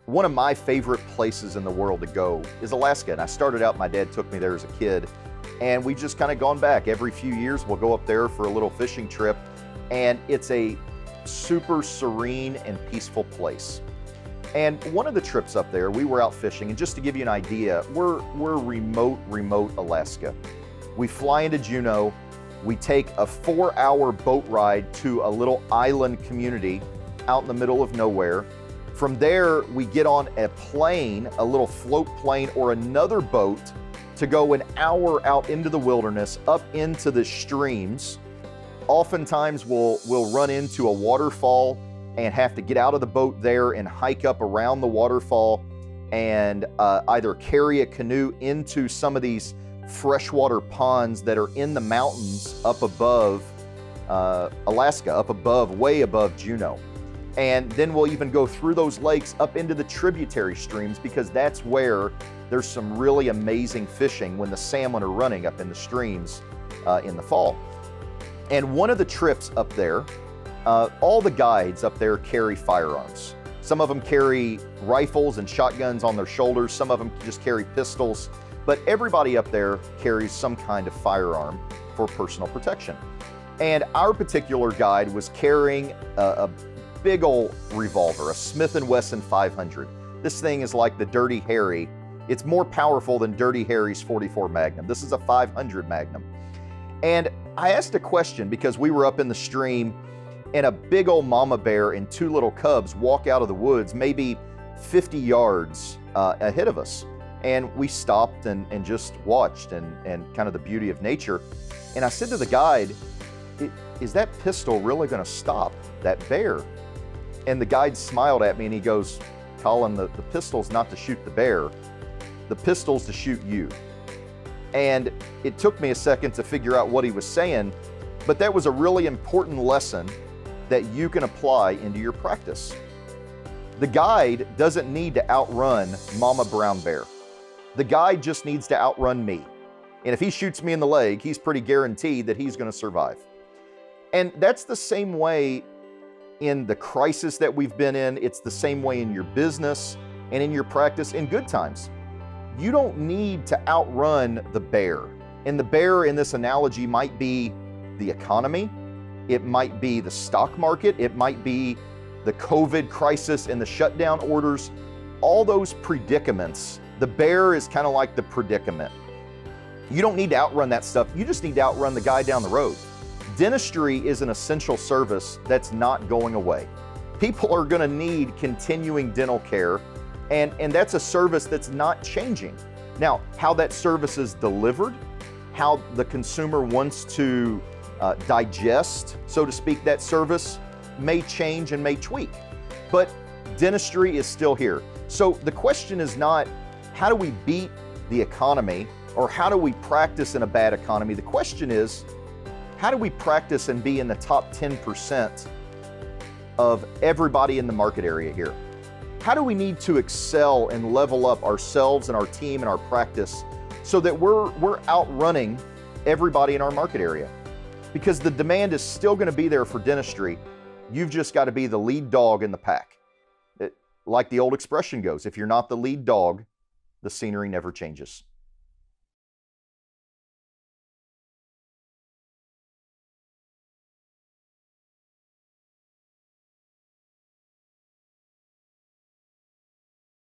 One of my favorite places in the world to go is Alaska. And I started out, my dad took me there as a kid, and we've just kind of gone back. Every few years, we'll go up there for a little fishing trip, and it's a super serene and peaceful place. And one of the trips up there, we were out fishing, and just to give you an idea, we're remote Alaska. We fly into Juneau, we take a 4-hour boat ride to a little island community out in the middle of nowhere. From there, we get on a plane, a little float plane or another boat to go an hour out into the wilderness, up into the streams. Oftentimes we'll run into a waterfall and have to get out of the boat there and hike up around the waterfall and either carry a canoe into some of these freshwater ponds that are in the mountains up above Alaska, up above, way above Juneau. And then we'll even go through those lakes up into the tributary streams, because that's where there's some really amazing fishing when the salmon are running up in the streams in the fall. And one of the trips up there, all the guides up there carry firearms. Some of them carry rifles and shotguns on their shoulders. Some of them just carry pistols. But everybody up there carries some kind of firearm for personal protection. And our particular guide was carrying a big old revolver, a Smith & Wesson 500. This thing is like the Dirty Harry. It's more powerful than Dirty Harry's .44 Magnum. This is a 500 Magnum. And I asked a question because we were up in the stream, and a big old mama bear and 2 little cubs walk out of the woods, maybe 50 yards ahead of us. And we stopped and just watched and kind of the beauty of nature. And I said to the guide, is that pistol really gonna stop that bear? And the guide smiled at me and he goes, Colin, the pistol's not to shoot the bear, the pistol's to shoot you. And it took me a second to figure out what he was saying, but that was a really important lesson that you can apply into your practice. The guide doesn't need to outrun Mama Brown Bear. The guide just needs to outrun me. And if he shoots me in the leg, he's pretty guaranteed that he's gonna survive. And that's the same way in the crisis that we've been in. It's the same way in your business and in your practice in good times. You don't need to outrun the bear. And the bear in this analogy might be the economy. It might be the stock market. It might be the COVID crisis and the shutdown orders. All those predicaments, the bear is kind of like the predicament. You don't need to outrun that stuff. You just need to outrun the guy down the road. Dentistry is an essential service that's not going away. People are gonna need continuing dental care, and that's a service that's not changing. Now, how that service is delivered, how the consumer wants to digest, so to speak, that service may change and may tweak, but dentistry is still here. So the question is not, how do we beat the economy, or how do we practice in a bad economy? The question is, how do we practice and be in the top 10% of everybody in the market area here? How do we need to excel and level up ourselves and our team and our practice so that we're outrunning everybody in our market area? Because the demand is still gonna be there for dentistry. You've just gotta be the lead dog in the pack. Like the old expression goes, if you're not the lead dog, the scenery never changes.